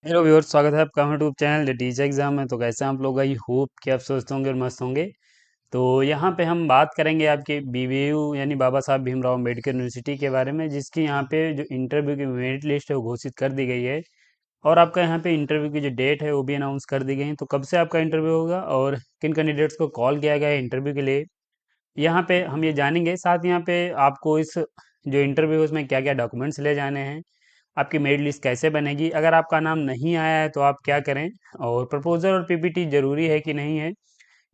Hello viewers, स्वागत है आपका YouTube channel the teacher exam में। तो कैसे हैं आप लोग? आई होप कि आप स्वस्थ होंगे और मस्त होंगे। तो यहाँ पे हम बात करेंगे आपके बीबीयू यानी बाबा साहब भीमराव अम्बेडकर यूनिवर्सिटी के बारे में, जिसकी यहाँ पे जो इंटरव्यू की मेरिट लिस्ट है वो घोषित कर दी गई है। और आपका यहाँ पे इंटरव्यू की जो डेट है वो भी अनाउंस कर दी गई है। तो कब से आपका इंटरव्यू होगा और किन कैंडिडेट्स को कॉल किया गया है इंटरव्यू के लिए, यहाँ पे हम ये जानेंगे। साथ ही यहाँ पे आपको इस जो इंटरव्यू है उसमें क्या क्या डॉक्यूमेंट्स ले जाने हैं, आपकी मेरिट लिस्ट कैसे बनेगी, अगर आपका नाम नहीं आया है तो आप क्या करें, और प्रपोजल और पीपीटी जरूरी है कि नहीं है,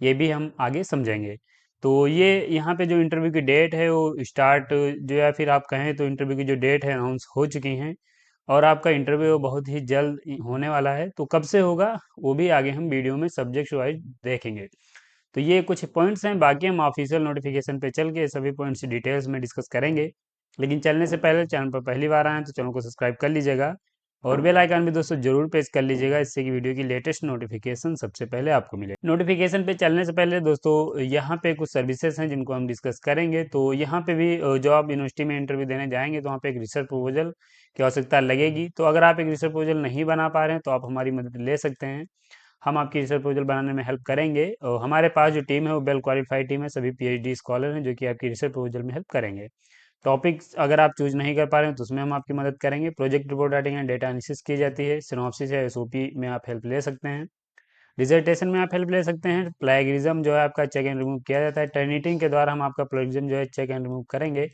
ये भी हम आगे समझेंगे। तो ये यहाँ पे जो इंटरव्यू की डेट है वो स्टार्ट जो, या फिर आप कहें तो इंटरव्यू की जो डेट है अनाउंस हो चुकी हैं। और आपका इंटरव्यू बहुत ही जल्द होने वाला है। तो कब से होगा वो भी आगे हम वीडियो में सब्जेक्ट वाइज देखेंगे। तो ये कुछ पॉइंट्स हैं, बाकी हम ऑफिशियल नोटिफिकेशन पे चल के सभी पॉइंट्स डिटेल्स में डिस्कस करेंगे। लेकिन चलने से पहले चैनल पर पहली बार आए हैं तो चैनल को सब्सक्राइब कर लीजिएगा और बेल आइकन भी दोस्तों जरूर प्रेस कर लीजिएगा, इससे कि वीडियो की लेटेस्ट नोटिफिकेशन सबसे पहले आपको मिले। नोटिफिकेशन पे चलने से पहले दोस्तों यहाँ पे कुछ सर्विसेज हैं जिनको हम डिस्कस करेंगे। तो यहाँ पे भी जो आप यूनिवर्सिटी में इंटरव्यू देने जाएंगे तो वहाँ पे एक रिसर्च प्रपोजल की आवश्यकता लगेगी। तो अगर आप एक रिसर्च प्रपोजल नहीं बना पा रहे हैं तो आप हमारी मदद ले सकते हैं, हम आपकी रिसर्च प्रपोजल बनाने में हेल्प करेंगे। और हमारे पास जो टीम है वो वेल क्वालिफाइड टीम है, सभी पीएचडी स्कॉलर हैं जो कि आपकी रिसर्च प्रपोजल में हेल्प करेंगे। टॉपिक्स अगर आप चूज नहीं कर पा रहे हैं तो उसमें हम आपकी मदद करेंगे। Project report writing and data analysis की जाती है, सिनॉप्सिस या एसओपी में आप हेल्प ले सकते हैं, डिसर्टेशन में आप हेल्प ले सकते हैं, प्लेगरिज्म जो है आपका चेक एंड रिमूव किया जाता है, टर्निटिंग के द्वारा हम आपका प्लेगरिज्म जो है चेक एंड रिमूव करेंगे।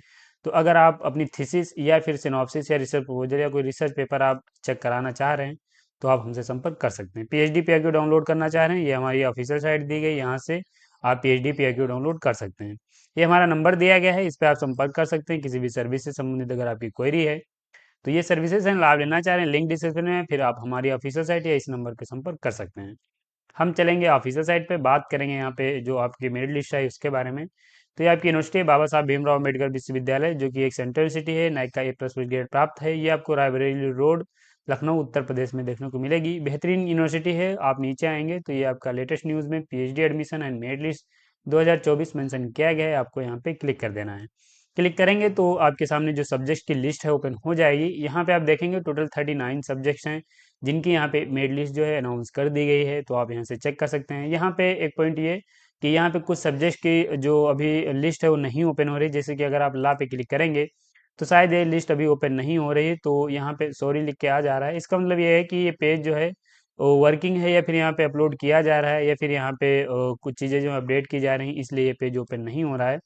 तो अगर आप अपनी थीसिस या फिर सिनॉप्सिस या रिसर्च प्रपोजल या कोई रिसर्च पेपर आप चेक कराना चाह रहे हैं तो आप हमसे संपर्क कर सकते हैं। पीएचडी पीआईक्यू डाउनलोड करना चाह रहे हैं, ये हमारी ऑफिशियल साइट दी गई, यहाँ से आप पीएचडी पीआईक्यू डाउनलोड कर सकते हैं। ये हमारा नंबर दिया गया है, इस पर आप संपर्क कर सकते हैं किसी भी सर्विस से संबंधित अगर आपकी क्वेरी है। तो ये सर्विसेज हैं, लाभ लेना चाह रहे हैं, लिंक डिस्क्रिप्शन में है, फिर आप हमारी ऑफिशियल साइट या इस नंबर पर संपर्क कर सकते हैं। हम चलेंगे ऑफिशियल साइट पे, बात करेंगे यहाँ पे जो आपकी मेरिट लिस्ट है उसके बारे में। तो ये आपकी यूनिवर्सिटी है बाबा साहब भीमराव अम्बेडकर विश्वविद्यालय, जो कि एक सेंट्रल यूनिवर्सिटी है, नाइक का ए प्लस ग्रेड प्राप्त है। ये आपको रायबरेली रोड, लखनऊ उत्तर प्रदेश में देखने को मिलेगी। बेहतरीन यूनिवर्सिटी है। आप नीचे आएंगे तो ये आपका लेटेस्ट न्यूज़ में PhD admission and merit list 2024 mention किया गया है, आपको यहाँ पे क्लिक कर देना है। क्लिक करेंगे तो आपके सामने जो सब्जेक्ट की लिस्ट है ओपन हो जाएगी। यहाँ पे आप देखेंगे टोटल 39 सब्जेक्ट्स हैं जिनकी यहाँ पे मेरिट लिस्ट जो है अनाउंस कर दी गई है। तो आप यहाँ से चेक कर सकते हैं। यहाँ पे एक पॉइंट ये कि यहाँ पे कुछ सब्जेक्ट की जो अभी लिस्ट है वो नहीं ओपन हो रही, जैसे कि अगर आप ला पे क्लिक करेंगे तो शायद ये लिस्ट अभी ओपन नहीं हो रही है, तो यहाँ पे सॉरी लिख के आ जा रहा है। इसका मतलब ये है कि ये पेज जो है वो वर्किंग है, या फिर यहाँ पे अपलोड किया जा रहा है, या फिर यहाँ पे कुछ चीज़ें जो अपडेट की जा रही हैं, इसलिए ये पेज ओपन नहीं हो रहा है।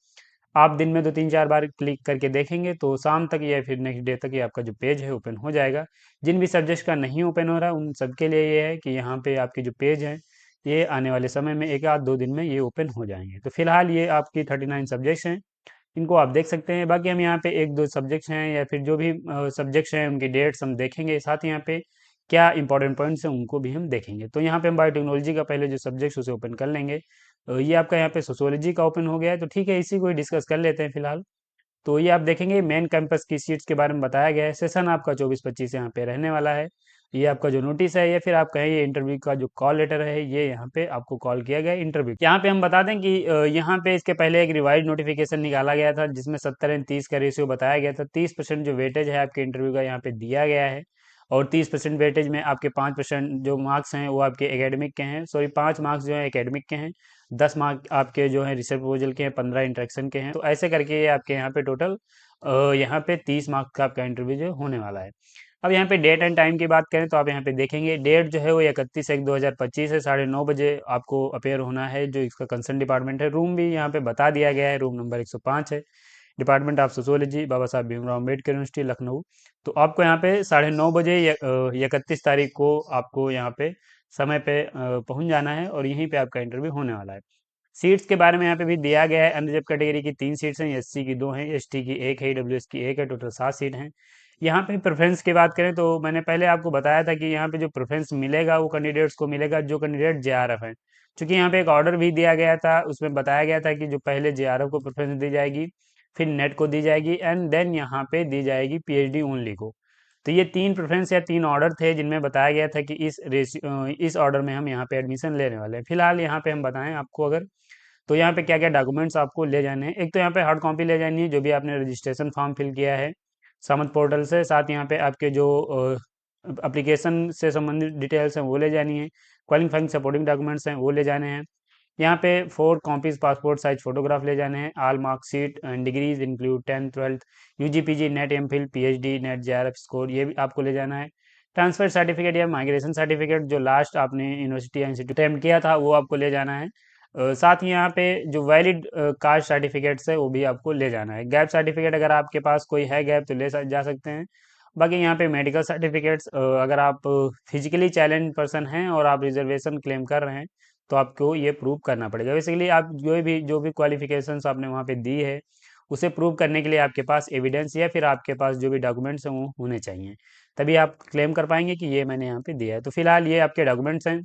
आप दिन में 2-3-4 बार क्लिक करके देखेंगे तो शाम तक या फिर नेक्स्ट डे तक ये आपका जो पेज है ओपन हो जाएगा। जिन भी सब्जेक्ट्स का नहीं ओपन हो रहा है उन सबके लिए ये है कि यहाँ पे आपकी जो पेज है ये आने वाले समय में 1 या 2 दिन में ये ओपन हो जाएंगे। तो फिलहाल ये आपकी 39 सब्जेक्ट्स हैं, इनको आप देख सकते हैं। बाकी हम यहाँ पे 1-2 सब्जेक्ट्स हैं या फिर जो भी सब्जेक्ट्स हैं उनकी डेट्स हम देखेंगे, साथ ही यहाँ पे क्या इंपॉर्टेंट पॉइंट्स हैं उनको भी हम देखेंगे। तो यहाँ पे हम बायोटेक्नोलॉजी का पहले जो सब्जेक्ट्स उसे ओपन कर लेंगे। ये आपका यहाँ पे सोशियोलॉजी का ओपन हो गया है, तो ठीक है इसी को ही डिस्कस कर लेते हैं फिलहाल। तो ये आप देखेंगे मेन कैंपस की सीट्स के बारे में बताया गया है। सेशन आपका 24-25 यहाँ पे रहने वाला है। ये आपका जो नोटिस है या फिर आप कहें ये इंटरव्यू का जो कॉल लेटर है, ये यहाँ पे आपको कॉल किया गया है इंटरव्यू। यहाँ पे हम बता दें कि यहाँ पे इसके पहले एक रिवाइज नोटिफिकेशन निकाला गया था जिसमें 70-30 का रेशियो बताया गया था। 30% जो वेटेज है आपके इंटरव्यू का यहाँ पे दिया गया है, और 30% वेटेज में आपके 5% जो मार्क्स हैं वो आपके एकेडमिक के हैं, सॉरी 5 मार्क्स जो है एकेडमिक के हैं, 10 मार्क आपके जो है रिसर्च प्रपोजल के हैं, 15 इंटरेक्शन के हैं। तो ऐसे करके ये आपके यहाँ पे टोटल यहाँ पे 30 मार्क्स का आपका इंटरव्यू जो होने वाला है। अब यहाँ पे डेट एंड टाइम की बात करें तो आप यहाँ पे देखेंगे डेट जो है वो 31/1/2025 है, 9:30 बजे आपको अपेयर होना है। जो इसका कंसर्न डिपार्टमेंट है, रूम भी यहाँ पे बता दिया गया है, रूम नंबर 105 है, department of sociology, Baba Saheb Bhimrao Ambedkar university Lucknow. तो आपको यहाँ पे 9:30 बजे 31 तारीख को आपको यहाँ पे समय पे पहुंच जाना है और यहीं पे आपका इंटरव्यू होने वाला है। सीट्स के बारे में यहाँ पे भी दिया गया है। अनरिजर्व कैटेगरी की 3 सीट्स हैं, एससी की 2 हैं, एसटी की 1 है, ईडब्ल्यूएस की 1 है, टोटल 7 सीट हैं। यहाँ पे प्रेफरेंस की बात करें तो मैंने पहले आपको बताया था कि यहाँ पे जो प्रेफरेंस मिलेगा वो कैंडिडेट्स को मिलेगा जो कैंडिडेट जेआरएफ है। क्योंकि यहाँ पे एक ऑर्डर भी दिया गया था, उसमें बताया गया था कि जो पहले जेआरएफ को प्रेफरेंस दी जाएगी, फिर नेट को दी जाएगी, एंड देन यहाँ पे दी जाएगी पीएचडी ओनली को। तो ये 3 प्रेफरेंस या 3 ऑर्डर थे जिनमें बताया गया था कि इस ऑर्डर में हम यहाँ पे एडमिशन लेने वाले हैं। फिलहाल यहाँ पे हम बताएं आपको अगर, तो यहाँ पे क्या क्या डॉक्यूमेंट्स आपको ले जाने हैं। एक तो यहाँ पे हार्ड कॉपी ले जानी है जो भी आपने रजिस्ट्रेशन फॉर्म फिल किया है सामंत पोर्टल से, साथ यहाँ पे आपके जो एप्लीकेशन से संबंधित डिटेल्स हैं वो ले जानी है, क्वालिफाइंग सपोर्टिंग डॉक्यूमेंट्स हैं वो ले जाने हैं। यहाँ पे 4 कॉपीज पासपोर्ट साइज फोटोग्राफ ले जाने हैं। All marksheet and degrees include 10th 12th UG PG NET MPhil PhD NET JRF score ये भी आपको ले जाना है। ट्रांसफर सर्टिफिकेट या माइग्रेशन सर्टिफिकेट जो लास्ट आपने यूनिवर्सिटी या इंस्टीट्यूट अटेम्प्ट किया था वो आपको ले जाना है। साथ ही यहाँ पे जो वैलिड कास्ट सर्टिफिकेट्स है वो भी आपको ले जाना है। गैप सर्टिफिकेट अगर आपके पास कोई है गैप तो जा सकते हैं। बाकी यहाँ पे मेडिकल सर्टिफिकेट्स अगर आप फिजिकली चैलेंज पर्सन हैं और आप रिजर्वेशन क्लेम कर रहे हैं तो आपको ये प्रूव करना पड़ेगा। बेसिकली आप जो भी क्वालिफिकेशंस आपने वहाँ पे दी है उसे प्रूव करने के लिए आपके पास एविडेंस या फिर आपके पास जो भी डॉक्यूमेंट्स हैं वो होने चाहिए, तभी आप क्लेम कर पाएंगे कि ये मैंने यहाँ पे दिया है। तो फिलहाल ये आपके डॉक्यूमेंट्स हैं।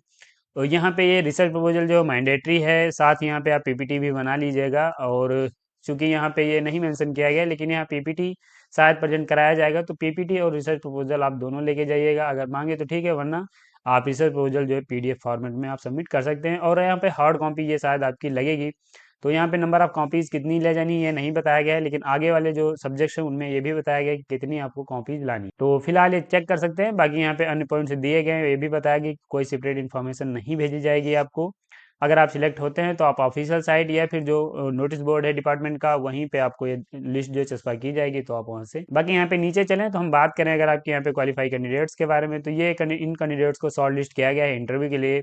और यहाँ पे ये रिसर्च प्रपोजल जो मैंडेटरी है, साथ यहाँ पे आप पीपीटी भी बना लीजिएगा। और चूंकि यहाँ पे ये नहीं मेंशन किया गया लेकिन यहाँ पीपीटी शायद प्रेजेंट कराया जाएगा, तो पीपीटी और रिसर्च प्रपोजल आप दोनों लेके जाइएगा। अगर मांगे तो ठीक है, वरना आप रिसर्च प्रपोजल जो है पीडीएफ फॉर्मेट में आप सबमिट कर सकते हैं। और यहाँ पे हार्ड कॉपी ये शायद आपकी लगेगी, तो यहाँ पे नंबर ऑफ कॉपीज कितनी ले जानी ये नहीं बताया गया है, लेकिन आगे वाले जो सब्जेक्ट्स हैं उनमें ये भी बताया गया है कि कितनी आपको कॉपीज लानी। तो फिलहाल ये चेक कर सकते हैं। बाकी यहाँ पे अन्य पॉइंट्स दिए गए हैं, ये भी बताया गया कि कोई सेपरेट इन्फॉर्मेशन नहीं भेजी जाएगी आपको। अगर आप सिलेक्ट होते हैं तो आप ऑफिशियल साइट या फिर जो नोटिस बोर्ड है डिपार्टमेंट का वहीं पे आपको ये लिस्ट जो चस्पा की जाएगी, तो आप वहाँ से। बाकी यहाँ पे नीचे चलें तो हम बात करें अगर आपके यहाँ पे क्वालिफाई कैंडिडेट्स के बारे में, तो ये इन कैंडिडेट्स को शॉर्ट लिस्ट किया गया है इंटरव्यू के लिए।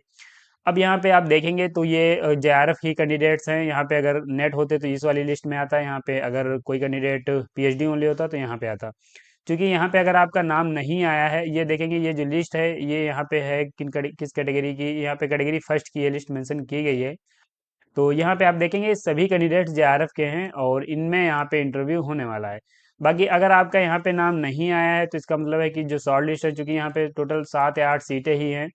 अब यहाँ पे आप देखेंगे तो ये जेआरएफ की कैंडिडेट्स हैं। यहाँ पे अगर नेट होते तो इस वाली लिस्ट में आता है, यहाँ पे अगर कोई कैंडिडेट पीएचडी ओनली होता तो यहाँ पे आता। क्योंकि यहाँ पे अगर आपका नाम नहीं आया है, ये देखेंगे ये जो लिस्ट है ये यहाँ पे है किस कैटेगरी की, यहाँ पे कैटेगरी फर्स्ट की ये लिस्ट मेंशन की गई है। तो यहाँ पे आप देखेंगे सभी कैंडिडेट्स जेआरएफ के हैं और इनमें यहाँ पे इंटरव्यू होने वाला है। बाकी अगर आपका यहाँ पे नाम नहीं आया है तो इसका मतलब है कि जो शॉर्ट लिस्ट है, चूंकि यहाँ पे टोटल 7 या 8 सीटें ही हैं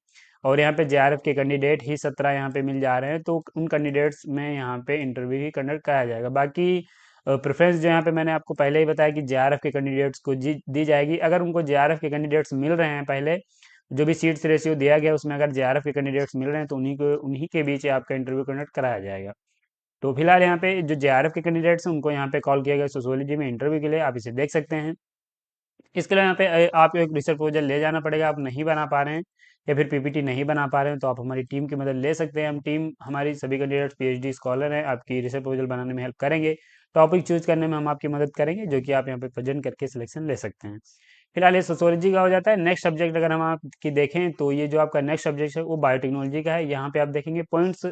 और यहाँ पे जेआरएफ के कैंडिडेट ही 17 यहाँ पे मिल जा रहे हैं, तो उन कैंडिडेट्स में यहाँ पे इंटरव्यू ही कंडक्ट कराया जाएगा। बाकी प्रेफरेंस जो यहाँ पे मैंने आपको पहले ही बताया कि जेआरएफ के कैंडिडेट्स को दी जाएगी। अगर उनको जेआरएफ के कैंडिडेट्स मिल रहे हैं, पहले जो भी सीट्स रेशियो दिया गया उसमें अगर जेआरएफ के कैंडिडेट्स मिल रहे हैं तो उन्हीं के बीच आपका इंटरव्यू कंडक्ट कराया जाएगा। तो फिलहाल यहाँ पे जो जेआरएफ के कैंडिडेट्स हैं उनको यहाँ पे कॉल किया गया सोशियोलॉजी में इंटरव्यू के लिए, आप इसे देख सकते हैं। इसके लिए यहाँ पे आपको एक रिसर्च प्रपोजल ले जाना पड़ेगा। आप नहीं बना पा रहे हैं या फिर पीपीटी नहीं बना पा रहे हैं तो आप हमारी टीम की मदद ले सकते हैं। हम टीम हमारी सभी कैंडिडेट्स पीएचडी स्कॉलर हैं, आपकी रिसर्च प्रपोजल बनाने में हेल्प करेंगे। टॉपिक चूज करने में हम आपकी मदद करेंगे, जो कि आप यहाँ पे प्रेजेंट करके सिलेक्शन ले सकते हैं। फिलहाल ये सोशियोलॉजी का हो जाता है। नेक्स्ट सब्जेक्ट अगर हम आपकी देखें तो ये जो आपका नेक्स्ट सब्जेक्ट है वो बायोटेक्नोलॉजी का है। यहाँ पे आप देखेंगे पॉइंट्स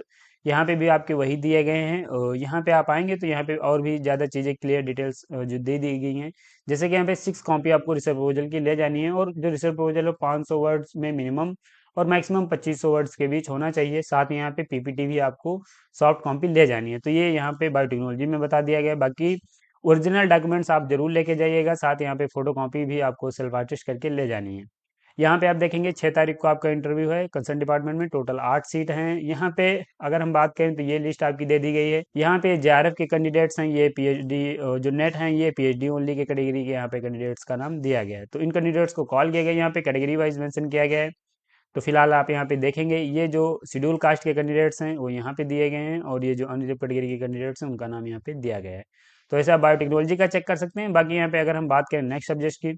यहाँ पे भी आपके वही दिए गए हैं। यहाँ पे आप आएंगे तो यहाँ पे और भी ज़्यादा चीज़ें क्लियर डिटेल्स जो दे दी गई हैं, जैसे कि यहाँ पे 6 कॉपी आपको रिसर्च प्रपोजल की ले जानी है और जो रिसर्च प्रपोजल है 500 वर्ड्स में मिनिमम और मैक्सिमम 2500 वर्ड्स के बीच होना चाहिए। साथ ही यहाँ पे पीपीटी भी आपको सॉफ्ट कॉपी ले जानी है। तो ये यहाँ पे बायोटेक्नोलॉजी में बता दिया गया है। बाकी ओरिजिनल डॉक्यूमेंट्स आप जरूर लेके जाइएगा, साथ यहाँ पे फोटो कॉपी भी आपको सेल्फ अटेस्ट करके ले जानी है। यहाँ पे आप देखेंगे 6 तारीख को आपका इंटरव्यू है कंसर्न डिपार्टमेंट में। टोटल 8 सीट हैं। यहाँ पे अगर हम बात करें तो ये लिस्ट आपकी दे दी गई है। यहाँ पे जेआरएफ के कैंडिडेट्स हैं, ये पीएचडी जो नेट हैं ये पीएचडी ओनली के कैटेगरी के यहाँ पे कैंडिडेट्स का नाम दिया गया है। तो इन कैंडिडेट्स को कॉल किया गया, यहाँ पे कैटेगरी वाइज मेंशन किया गया है। तो फिलहाल आप यहाँ पे देखेंगे ये जो शेड्यूल कास्ट के कैंडिडेट्स हैं वो यहाँ पे दिए गए हैं और ये जो अनरिजर्व कैटेगरी के कैंडिडेट्स हैं उनका नाम यहाँ पे दिया गया है। तो ऐसे आप बायोटेक्नोलॉजी का चेक कर सकते हैं। बाकी यहाँ पे अगर हम बात करें नेक्स्ट सब्जेक्ट की,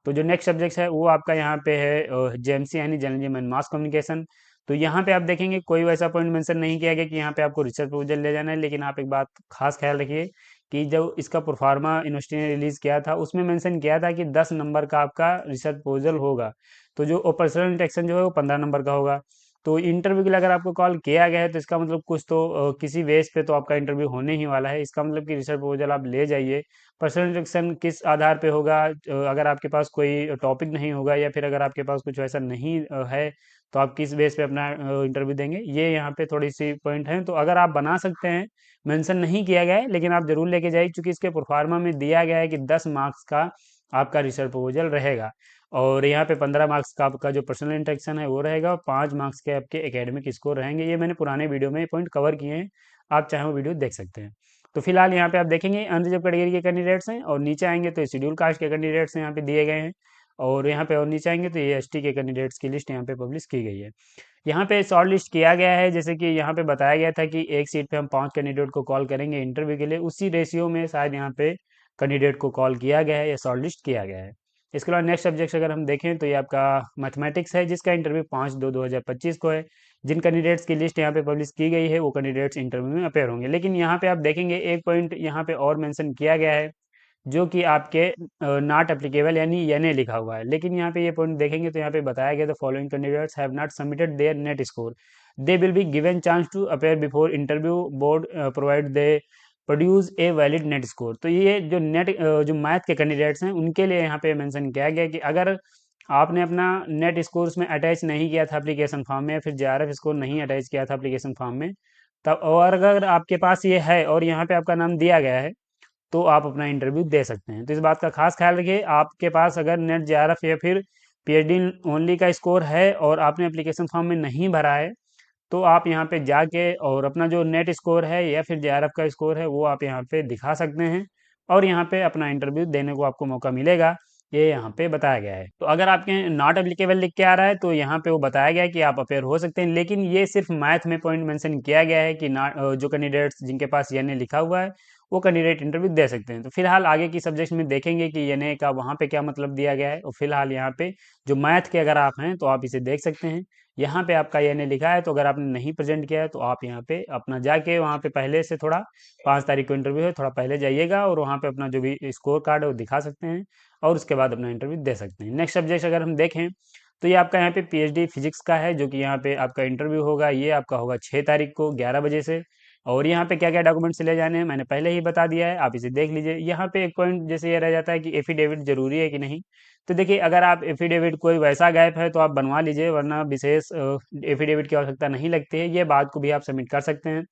तो जो नेक्स्ट सब्जेक्ट है वो आपका यहाँ पे है जेएमसी यानी जर्नलिज्म एंड मास कम्युनिकेशन। तो यहाँ पे आप देखेंगे कोई वैसा पॉइंट मेंशन नहीं किया गया कि यहाँ पे आपको रिसर्च प्रपोजल ले जाना है, लेकिन आप एक बात खास ख्याल रखिए कि जब इसका प्रोफार्मा यूनिवर्सिटी ने रिलीज किया था उसमें मेंशन किया था कि 10 नंबर का आपका रिसर्च प्रपोजल होगा। तो जो पर्सनल इंटेक्शन जो है वो 15 नंबर का होगा। तो इंटरव्यू के लिए अगर आपको कॉल किया गया है तो इसका मतलब कुछ तो किसी बेस पे तो आपका इंटरव्यू होने ही वाला है। इसका मतलब कि रिसर्च प्रपोजल आप ले जाइए। पर्सनल इंस्ट्रक्शन किस आधार पे होगा, अगर आपके पास कोई टॉपिक नहीं होगा या फिर अगर आपके पास कुछ वैसा नहीं है तो आप किस बेस पे अपना इंटरव्यू देंगे, ये यहाँ पे थोड़ी सी पॉइंट है। तो अगर आप बना सकते हैं, मेंशन नहीं किया गया है लेकिन आप जरूर लेके जाइए, क्योंकि इसके प्रोफार्मा में दिया गया है कि 10 मार्क्स का आपका रिसर्च प्रपोजल रहेगा और यहाँ पे 15 मार्क्स का आपका जो पर्सनल इंटरेक्शन है वो रहेगा और 5 मार्क्स के आपके एकेडमिक स्कोर रहेंगे। ये मैंने पुराने वीडियो में पॉइंट कवर किए हैं, आप चाहे वो वीडियो देख सकते हैं। तो फिलहाल यहाँ पे आप देखेंगे अनरिजर्व कैटेगरी के कैंडिडेट्स हैं और नीचे आएंगे तो शेड्यूल कास्ट के कैंडिडेट्स यहाँ पे दिए गए हैं और यहाँ पे और नीचे आएंगे तो ये एसटी के कैंडिडेट्स की लिस्ट यहाँ पे पब्लिश की गई है। यहाँ पे शॉर्ट लिस्ट किया गया है, जैसे कि यहाँ पे बताया गया था कि एक सीट पे हम 5 कैंडिडेट को कॉल करेंगे इंटरव्यू के लिए, उसी रेशियो में शायद यहाँ पे कैंडिडेट को कॉल किया गया है या शॉर्ट लिस्ट किया गया है। इसके अलावा नेक्स्ट सब्जेक्ट अगर हम देखें तो ये आपका मैथमेटिक्स है, जिसका इंटरव्यू 5/2/2025 को है। जिन कैंडिडेट्स की लिस्ट यहाँ पे पब्लिश की गई है वो कैंडिडेट्स इंटरव्यू में अपेयर होंगे। लेकिन यहाँ पे आप देखेंगे एक पॉइंट यहाँ पे और मेंशन किया गया है, जो कि आपके नॉट एप्लीकेबल यानी एनए लिखा हुआ है। लेकिन यहाँ पे ये पॉइंट देखेंगे तो यहाँ पे बताया गया, the following candidates have not submitted their NET score, they will be given chance to appear before interview board provide they produce a valid NET score. तो ये जो जो मैथ के कैंडिडेट्स हैं उनके लिए यहाँ पे मेंशन किया गया कि अगर आपने अपना नेट स्कोर उसमें अटैच नहीं किया था एप्लीकेशन फॉर्म में, या फिर जेआरएफ स्कोर नहीं अटैच किया था एप्लीकेशन फॉर्म में, तब और अगर आपके पास ये है और यहाँ पे आपका नाम दिया गया है, तो आप अपना इंटरव्यू दे सकते हैं। तो इस बात का खास ख्याल रखिए, आपके पास अगर नेट जेआरएफ या फिर पीएचडी ओनली का स्कोर है और आपने एप्लीकेशन फॉर्म में नहीं भरा है, तो आप यहाँ पे जाके और अपना जो नेट स्कोर है या फिर जेआरएफ का स्कोर है वो आप यहाँ पे दिखा सकते हैं, और यहाँ पे अपना इंटरव्यू देने को आपको मौका मिलेगा। ये यहाँ पे बताया गया है। तो अगर आपके नॉट एप्लीकेबल लिख के आ रहा है तो यहाँ पे वो बताया गया है कि आप अपेयर हो सकते हैं, लेकिन ये सिर्फ मैथ में पॉइंट मेंशन किया गया है कि जो कैंडिडेट्स जिनके पास एनए लिखा हुआ है वो कैंडिडेट इंटरव्यू दे सकते हैं। तो फिलहाल आगे की सब्जेक्ट में देखेंगे कि एनए का वहाँ पे क्या मतलब दिया गया है, और फिलहाल यहाँ पे जो मैथ के अगर आप हैं तो आप इसे देख सकते हैं। यहाँ पे आपका एनए लिखा है, तो अगर आपने नहीं प्रेजेंट किया है तो आप यहाँ पे अपना जाके वहाँ पे पहले से थोड़ा 5 तारीख को इंटरव्यू है, थोड़ा पहले जाइएगा और वहाँ पे अपना जो भी स्कोर कार्ड है वो दिखा सकते हैं, और उसके बाद अपना इंटरव्यू दे सकते हैं। नेक्स्ट सब्जेक्ट अगर हम देखें तो ये आपका यहाँ पे पीएचडी फिजिक्स का है, जो कि यहाँ पे आपका इंटरव्यू होगा, ये आपका होगा 6 तारीख को 11 बजे से। और यहाँ पे क्या क्या डॉक्यूमेंट्स ले जाने हैं मैंने पहले ही बता दिया है, आप इसे देख लीजिए। यहाँ पे एक पॉइंट जैसे ये रह जाता है कि एफिडेविट जरूरी है कि नहीं। तो देखिए, अगर आप एफिडेविट कोई वैसा गैप है तो आप बनवा लीजिए, वरना विशेष एफिडेविट की आवश्यकता नहीं लगती है। ये बात को भी आप सबमिट कर सकते हैं।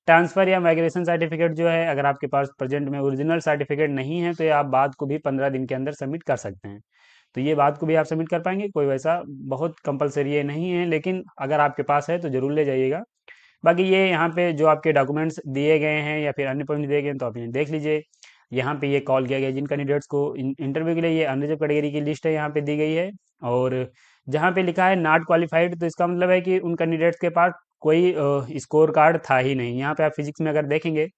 ट्रांसफर या माइग्रेशन सर्टिफिकेट जो है, अगर आपके पास प्रेजेंट में ओरिजिनल सर्टिफिकेट नहीं है तो ये आप बात को भी 15 दिन के अंदर सबमिट कर सकते हैं। तो ये बात को भी आप सबमिट कर पाएंगे, कोई वैसा बहुत कंपलसरी ये नहीं है, लेकिन अगर आपके पास है तो जरूर ले जाइएगा। बाकी ये यहाँ पे जो आपके डॉक्यूमेंट्स दिए गए हैं या फिर अन्य पॉइंट दिए गए हैं तो आप इन्हें देख लीजिए। यहाँ पे ये कॉल किया गया जिन कैंडिडेट्स को इंटरव्यू के लिए, ये अनरिजर्व कैटेगरी की लिस्ट है यहाँ पे दी गई है। और जहाँ पे लिखा है नॉट क्वालिफाइड, तो इसका मतलब है कि उन कैंडिडेट्स के पास कोई स्कोर कार्ड था ही नहीं। यहाँ पे आप फिजिक्स में अगर देखेंगे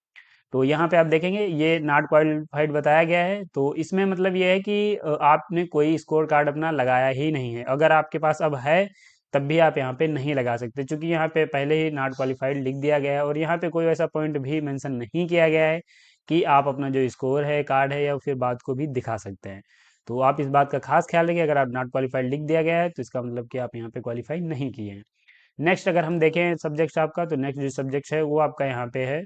तो यहाँ पे आप देखेंगे ये नॉट क्वालिफाइड बताया गया है, तो इसमें मतलब ये है कि आपने कोई स्कोर कार्ड अपना लगाया ही नहीं है। अगर आपके पास अब है तब भी आप यहाँ पे नहीं लगा सकते, क्योंकि यहाँ पे पहले ही नॉट क्वालिफाइड लिख दिया गया है, और यहाँ पे कोई ऐसा पॉइंट भी मेंशन नहीं किया गया है कि आप अपना जो स्कोर है, कार्ड है, या फिर बात को भी दिखा सकते हैं। तो आप इस बात का खास ख्याल रखिए, अगर आप नॉट क्वालिफाइड लिख दिया गया है तो इसका मतलब कि आप यहाँ पे क्वालिफाई नहीं किए हैं। नेक्स्ट अगर हम देखें सब्जेक्ट आपका, तो नेक्स्ट जो सब्जेक्ट है वो आपका यहाँ पे है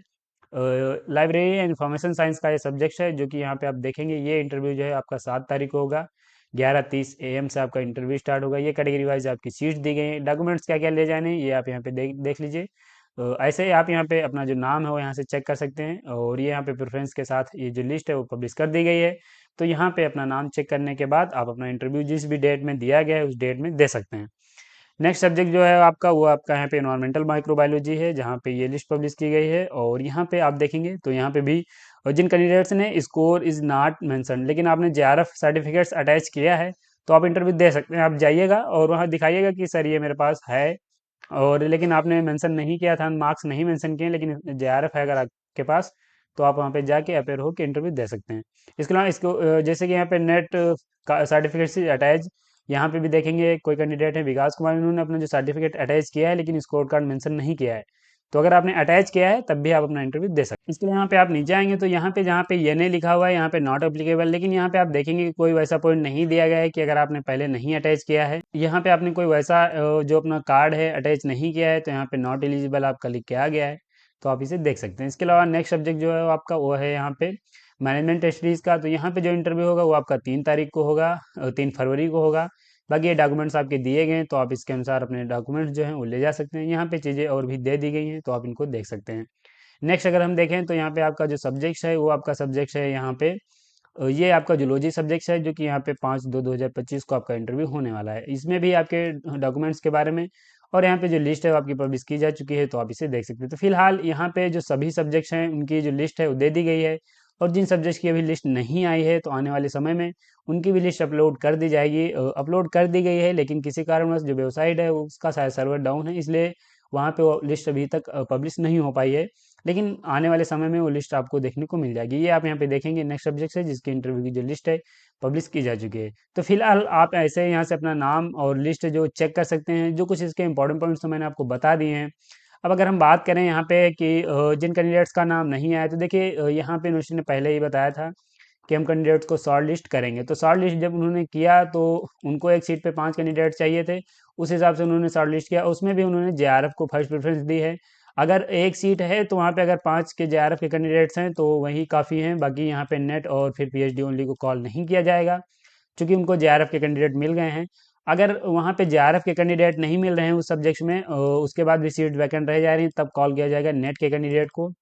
लाइब्रेरी एंड इंफॉर्मेशन साइंस का ये सब्जेक्ट है, जो कि यहाँ पे आप देखेंगे ये इंटरव्यू जो है आपका 7 तारीख को होगा। 11:30 AM से आपका इंटरव्यू स्टार्ट होगा। ये कैटेगरी वाइज आपकी सीट्स दी गई हैं। डॉक्यूमेंट्स क्या क्या ले जाने हैं ये आप यहाँ पे देख लीजिए। ऐसे ही आप यहाँ पे अपना जो नाम है वो यहाँ से चेक कर सकते हैं, और ये यहाँ पे प्रेफरेंस के साथ ये जो लिस्ट है वो पब्लिश कर दी गई है। तो यहाँ पे अपना नाम चेक करने के बाद आप अपना इंटरव्यू जिस भी डेट में दिया गया है उस डेट में दे सकते हैं। नेक्स्ट सब्जेक्ट जो है आपका वो आपका यहाँ पे इन्वायरमेंटल माइक्रोबायोलॉजी है, जहाँ पे ये लिस्ट पब्लिश की गई है। और यहाँ पे आप देखेंगे तो यहाँ पे भी जिन कैंडिडेट्स ने स्कोर इज नॉट मेंशन, लेकिन आपने जेआरएफ सर्टिफिकेट्स अटैच किया है, तो आप इंटरव्यू दे सकते हैं। आप जाइएगा और वहाँ दिखाइएगा कि सर ये मेरे पास है, और लेकिन आपने मेंशन नहीं किया था, मार्क्स नहीं मेंशन किए, लेकिन जेआरएफ है अगर आपके पास, तो आप वहाँ पे जाके अपेयर होकर इंटरव्यू दे सकते हैं। इसके अलावा इसको जैसे कि यहाँ पे नेट का सर्टिफिकेट से अटैच, यहाँ पे भी देखेंगे कोई कैंडिडेट है विकास कुमार, इन्होंने अपना जो सर्टिफिकेट अटैच किया है लेकिन स्कोर कार्ड मेंशन नहीं किया है। तो अगर आपने अटैच किया है तब भी आप अपना इंटरव्यू दे सकते हैं। इसके लिए यहाँ पे आप नीचे आएंगे तो यहाँ पे जहाँ पे एनए लिखा हुआ है यहाँ पे नॉट एप्लीकेबल, लेकिन यहाँ पे आप देखेंगे कि कोई वैसा पॉइंट नहीं दिया गया है कि अगर आपने पहले नहीं अटैच किया है, यहाँ पे आपने कोई वैसा जो अपना कार्ड है अटैच नहीं किया है, तो यहाँ पे नॉट एलिजिबल आपका लिख के आ गया है। तो आप इसे देख सकते हैं। इसके अलावा नेक्स्ट सब्जेक्ट जो है वो आपका वो है यहाँ पे मैनेजमेंट स्टडीज का। तो यहाँ पे जो इंटरव्यू होगा वो आपका 3 तारीख को होगा, 3 फरवरी को होगा। बाकी ये डॉक्यूमेंट्स आपके दिए गए हैं, तो आप इसके अनुसार अपने डॉक्यूमेंट्स जो हैं वो ले जा सकते हैं। यहाँ पे चीज़ें और भी दे दी गई हैं, तो आप इनको देख सकते हैं। नेक्स्ट अगर हम देखें तो यहाँ पे आपका जो सब्जेक्ट है वो आपका सब्जेक्ट है यहाँ पे ये आपका जूलॉजी सब्जेक्ट है, जो कि यहाँ पे 5/2/2025 को आपका इंटरव्यू होने वाला है। इसमें भी आपके डॉक्यूमेंट्स के बारे में और यहाँ पे जो लिस्ट है वो आपकी पब्लिश की जा चुकी है, तो आप इसे देख सकते हैं। तो फिलहाल यहाँ पे जो सभी सब्जेक्ट्स हैं उनकी जो लिस्ट है वो दे दी गई है, और जिन सब्जेक्ट्स की अभी लिस्ट नहीं आई है तो आने वाले समय में उनकी भी लिस्ट अपलोड कर दी जाएगी। अपलोड कर दी गई है, लेकिन किसी कारणवश जो वेबसाइट है उसका शायद सर्वर डाउन है, इसलिए वहाँ पे वो लिस्ट अभी तक पब्लिश नहीं हो पाई है, लेकिन आने वाले समय में वो लिस्ट आपको देखने को मिल जाएगी। ये आप यहाँ पे देखेंगे नेक्स्ट सब्जेक्ट है जिसकी इंटरव्यू की जो लिस्ट है पब्लिश की जा चुकी है। तो फिलहाल आप ऐसे यहाँ से अपना नाम और लिस्ट जो चेक कर सकते हैं। जो कुछ इसके इंपॉर्टेंट पॉइंट्स तो मैंने आपको बता दिए हैं। अब अगर हम बात करें यहाँ पे कि जिन कैंडिडेट्स का नाम नहीं आया, तो देखिए यहाँ पे यूनिवर्सिटी ने पहले ही बताया था कि हम कैंडिडेट्स को शॉर्ट लिस्ट करेंगे। तो शॉर्ट लिस्ट जब उन्होंने किया तो उनको एक सीट पे 5 कैंडिडेट चाहिए थे, उस हिसाब से उन्होंने शॉर्ट लिस्ट किया। उसमें भी उन्होंने जेआरएफ को फर्स्ट प्रेफरेंस दी है। अगर एक सीट है तो वहाँ पे अगर 5 के जेआरएफ के कैंडिडेट्स हैं तो वही काफ़ी हैं, बाकी यहाँ पे नेट और फिर पीएचडी ओनली को कॉल नहीं किया जाएगा, चूँकि उनको जेआरएफ के कैंडिडेट मिल गए हैं। अगर वहाँ पे जेआरएफ के कैंडिडेट नहीं मिल रहे हैं उस सब्जेक्ट में, उसके बाद भी सीट वैकेंट रह जा रही है, तब कॉल किया जाएगा नेट के कैंडिडेट को।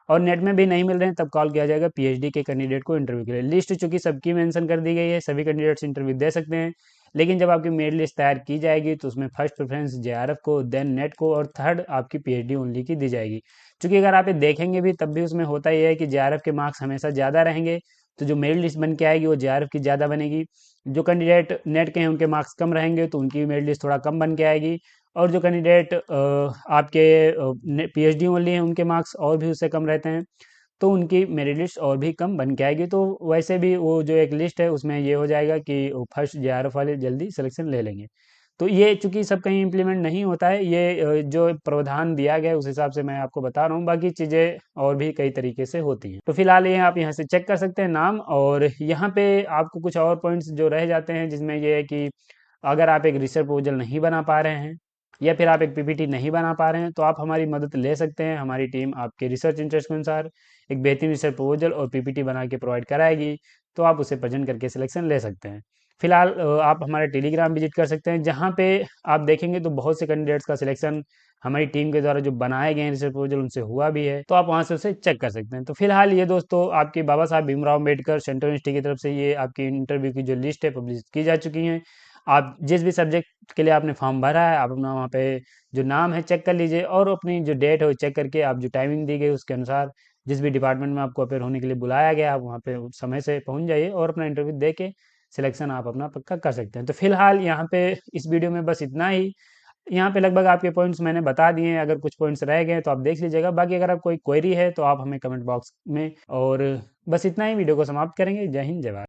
और नेट में भी नहीं मिल रहे हैं तब कॉल किया जाएगा पीएचडी के कैंडिडेट को इंटरव्यू के लिए। लिस्ट चूंकि सबकी मेंशन कर दी गई है, सभी कैंडिडेट्स इंटरव्यू दे सकते हैं, लेकिन जब आपकी मेरिट लिस्ट तैयार की जाएगी तो उसमें फर्स्ट प्रेफरेंस जेआरएफ को, देन नेट को, और थर्ड आपकी पीएचडी ओनली की दी जाएगी। क्योंकि अगर आप ये देखेंगे भी तब भी उसमें होता ही है कि जेआरएफ के मार्क्स हमेशा ज़्यादा रहेंगे, तो जो मेरिट लिस्ट बन के आएगी वो जेआरएफ की ज़्यादा बनेगी। जो कैंडिडेट नेट के हैं उनके मार्क्स कम रहेंगे तो उनकी मेरिट लिस्ट थोड़ा कम बन के आएगी। और जो कैंडिडेट आपके पीएचडी ओनली हैं उनके मार्क्स और भी उससे कम रहते हैं, तो उनकी मेरिट लिस्ट और भी कम बन के आएगी। तो वैसे भी वो जो एक लिस्ट है उसमें ये हो जाएगा कि फर्स्ट जेआरएफ वाले जल्दी सिलेक्शन ले लेंगे। तो ये चूंकि सब कहीं इम्प्लीमेंट नहीं होता है, ये जो प्रावधान दिया गया है उस हिसाब से मैं आपको बता रहा हूँ, बाकी चीज़ें और भी कई तरीके से होती हैं। तो फिलहाल ये आप यहाँ से चेक कर सकते हैं नाम। और यहाँ पे आपको कुछ और पॉइंट्स जो रह जाते हैं जिसमें ये है कि अगर आप एक रिसर्च प्रपोजल नहीं बना पा रहे हैं या फिर आप एक पीपीटी नहीं बना पा रहे हैं, तो आप हमारी मदद ले सकते हैं। हमारी टीम आपके रिसर्च इंटरेस्ट के अनुसार एक बेहतरीन रिसर्च प्रपोजल और पीपीटी बना के प्रोवाइड कराएगी, तो आप उसे प्रेजेंट करके सिलेक्शन ले सकते हैं। फिलहाल आप हमारा टेलीग्राम विजिट कर सकते हैं, जहाँ पे आप देखेंगे तो बहुत से कैंडिडेट्स का सिलेक्शन हमारी टीम के द्वारा जो बनाए गए हैं रिसर्च प्रपोजल उनसे हुआ भी है, तो आप वहाँ से उसे चेक कर सकते हैं। तो फिलहाल ये दोस्तों आपकी बाबा साहब भीमराव अम्बेडकर सेंट्रल यूनिवर्सिटी की तरफ से ये आपकी इंटरव्यू की जो लिस्ट है पब्लिश की जा चुकी है। आप जिस भी सब्जेक्ट के लिए आपने फॉर्म भरा है, आप अपना वहाँ पे जो नाम है चेक कर लीजिए, और अपनी जो डेट है वो चेक करके आप जो टाइमिंग दी गई उसके अनुसार जिस भी डिपार्टमेंट में आपको अपेयर होने के लिए बुलाया गया, आप वहाँ पे समय से पहुँच जाइए और अपना इंटरव्यू दे के सिलेक्शन आप अपना पक्का कर सकते हैं। तो फिलहाल यहाँ पे इस वीडियो में बस इतना ही। यहाँ पे लगभग आपके पॉइंट्स मैंने बता दिए हैं। अगर कुछ पॉइंट्स रह गए तो आप देख लीजिएगा, बाकी अगर आप कोई क्वेरी है तो आप हमें कमेंट बॉक्स में। और बस इतना ही, वीडियो को समाप्त करेंगे। जय हिंद, जय भारत।